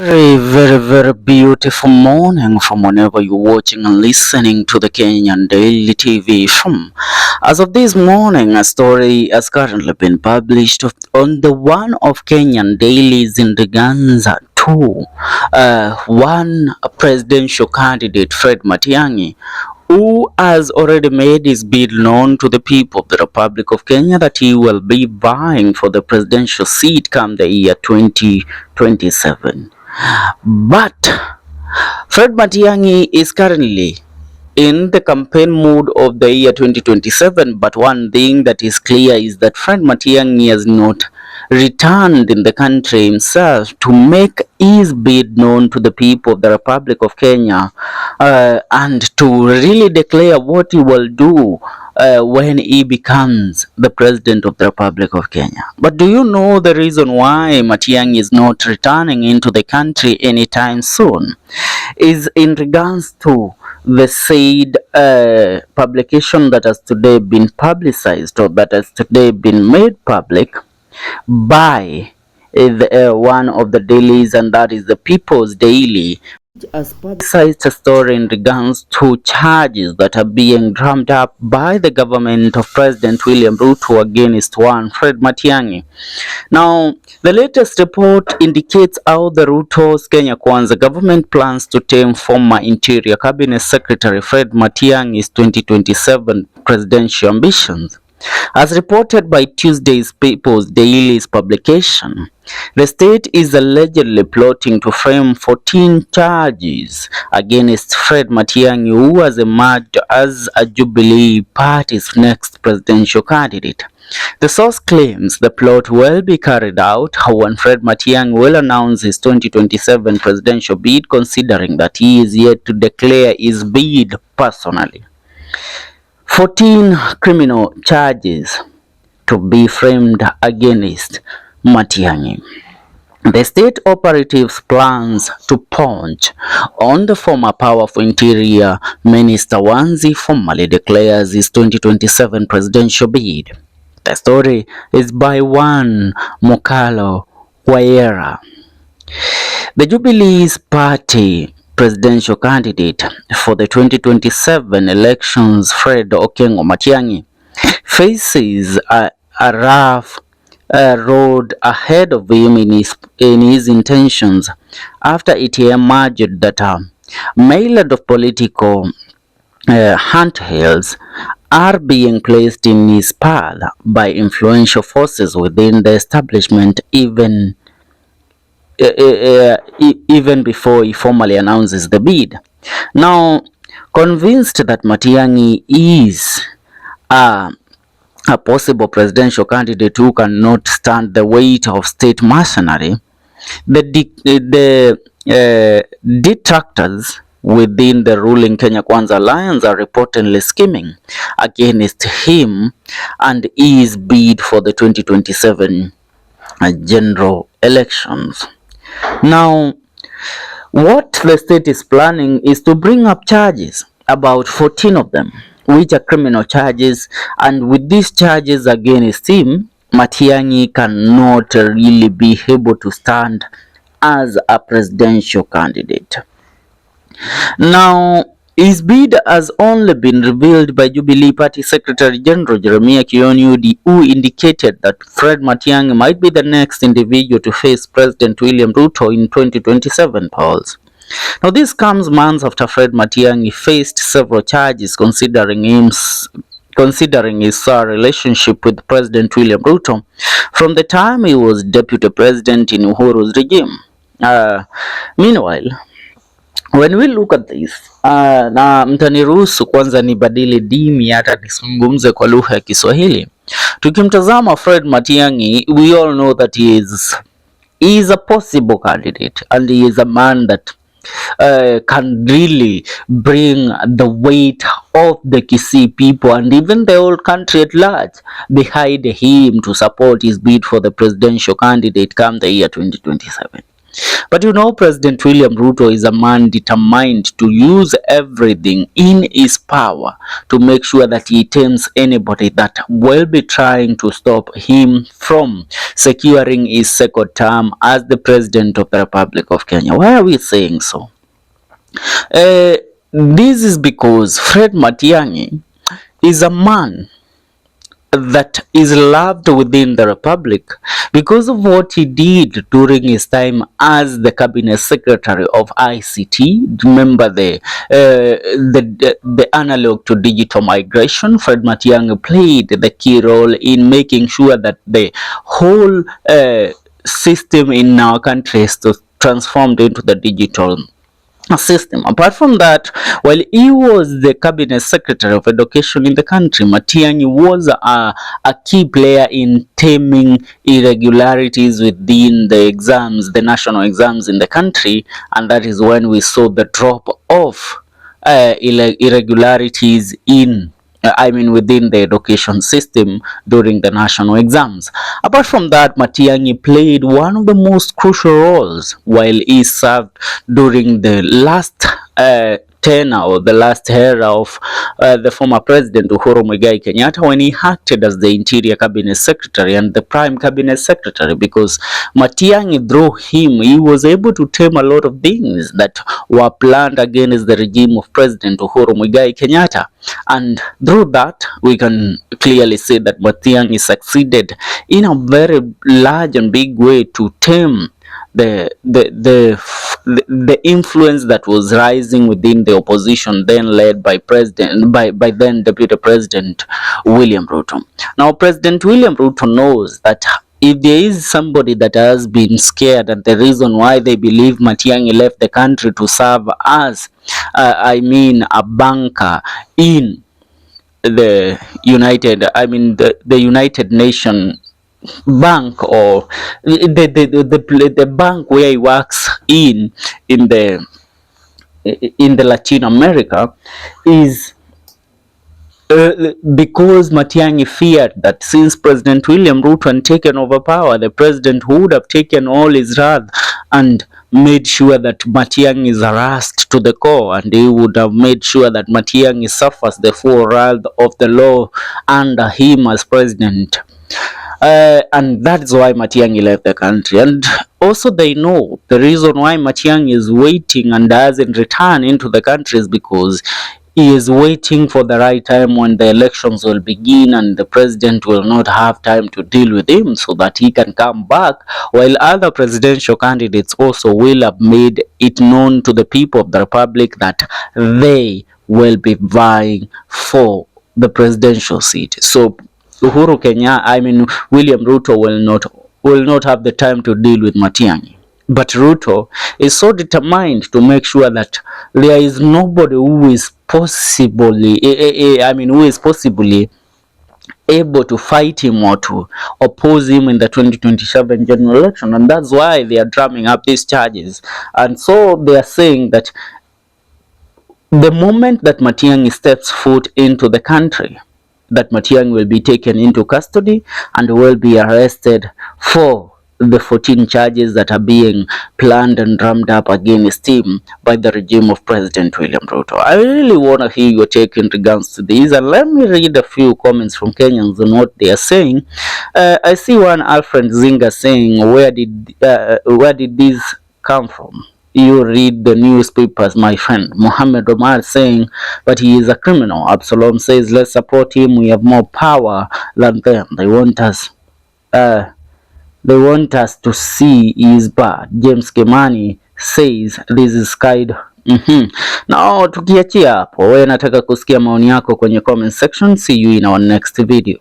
Very beautiful morning from whenever you're watching and listening to the Kenyan Daily TV from. As of this morning, a story has currently been published on the one of Kenyan dailies in regards to one presidential candidate, Fred Matiang'i, who has already made his bid known to the people of the Republic of Kenya that he will be vying for the presidential seat come the year 2027. But Fred Matiang'i is currently in the campaign mood of the year 2027, but one thing that is clear is that Fred Matiang'i has not returned in the country himself to make his bid known to the people of the Republic of Kenya, and to really declare what he will do when he becomes the president of the Republic of Kenya. But do you know the reason why Matiang'i is not returning into the country anytime soon? Is in regards to the said publication that has today been publicized, or that has today been made public by one of the dailies, and that is the People's Daily, has publicized a story in regards to charges that are being drummed up by the government of President William Ruto against one Fred Matiang'i. Now, the latest report indicates how the Ruto's Kenya Kwanza government plans to tame former Interior Cabinet Secretary Fred Matiang'i's 2027 presidential ambitions. As reported by Tuesday's People's Daily's publication, the state is allegedly plotting to frame 14 charges against Fred Matiang'i, who has emerged as a Jubilee Party's next presidential candidate. The source claims the plot will be carried out when Fred Matiang'i will announce his 2027 presidential bid, considering that he is yet to declare his bid personally. 14 criminal charges to be framed against Matiang'i. The state operatives plans to punch on the former powerful Interior Minister Wanzi formally declares his 2027 presidential bid. The story is by one Mokalo Wayera. The Jubilee's party presidential candidate for the 2027 elections, Fred Okengo Matiang'i, faces a rough road ahead of him in his intentions after it emerged that myriad of political handhelds are being placed in his path by influential forces within the establishment, even before he formally announces the bid. Now, convinced that Matiang'i is a possible presidential candidate who cannot stand the weight of state machinery, the detractors within the ruling Kenya Kwanza alliance are reportedly scheming against him and his bid for the 2027 general elections. Now, what the state is planning is to bring up charges, about 14 of them, which are criminal charges, and with these charges against him, Matiang'i cannot really be able to stand as a presidential candidate. Now, his bid has only been revealed by Jubilee Party Secretary General Jeremiah Kioni, who indicated that Fred Matiang'i might be the next individual to face President William Ruto in 2027 polls. Now, this comes months after Fred Matiang'i faced several charges considering his relationship with President William Ruto from the time he was deputy president in Uhuru's regime. Meanwhile, when we look at this, na mtaniruhusu kwanza nibadili dini hata nisungumze kwa lugha ya Kiswahili. Tukimtazama Fred Matiang'i, we all know that he is a possible candidate, and he is a man that can really bring the weight of the Kisii people and even the whole country at large behind him to support his bid for the presidential candidate come the year 2027. But you know, President William Ruto is a man determined to use everything in his power to make sure that he tames anybody that will be trying to stop him from securing his second term as the President of the Republic of Kenya. Why are we saying so? Uh, this is because Fred Matiang'i is a man that is loved within the republic because of what he did during his time as the cabinet secretary of ICT. Remember the analog to digital migration. Fred Matiang'i played the key role in making sure that the whole system in our country is transformed into the digital system. Apart from that, while he was the cabinet secretary of education in the country, Matiang'i was a key player in taming irregularities within the exams, the national exams in the country, and that is when we saw the drop of irregularities within the education system during the national exams. Apart from that, Matiang'i played one of the most crucial roles while he served during the last tenure or the last era of the former president Uhuru Muigai Kenyatta, when he acted as the interior cabinet secretary and the prime cabinet secretary, because Matiang'i, through him, he was able to tame a lot of things that were planned against the regime of President Uhuru Muigai Kenyatta. And through that, we can clearly say that Matiang'i succeeded in a very large and big way to tame the influence that was rising within the opposition, then led by then Deputy President William Ruto. Now, President William Ruto knows that if there is somebody that has been scared, and the reason why they believe Matiang'i left the country to serve as a banker in the United Nation bank, or the bank where he works in the Latin America, is because Matiang'i feared that since President William Ruto had taken over power, the president would have taken all his wrath and made sure that Matiang'i is harassed to the core, and he would have made sure that Matiang'i suffers the full wrath of the law under him as president. And that's why Matiang'i left the country. And also they know the reason why Matiang'i is waiting and doesn't return into the country is because he is waiting for the right time when the elections will begin and the president will not have time to deal with him, so that he can come back, while other presidential candidates also will have made it known to the people of the republic that they will be vying for the presidential seat. So William Ruto will not have the time to deal with Matiang'i. But Ruto is so determined to make sure that there is nobody who is possibly able to fight him or to oppose him in the 2027 general election, and that's why they are drumming up these charges. And so they are saying that the moment that Matiang'i steps foot into the country, that Matiang'i will be taken into custody and will be arrested for the 14 charges that are being planned and drummed up against him by the regime of President William Ruto. I really want to hear your take in regards to this, and let me read a few comments from Kenyans on what they are saying. I see one Alfred Zinga saying, where did this come from? You read the newspapers, my friend. Mohammed Omar saying, but he is a criminal. Absalom says, let's support him. We have more power than them. They want us to see he is bad. James Kimani says, this is kind. Now tukiachia hapo, wewe nataka kusikia maoni yako kwenye comment section. See you in our next video.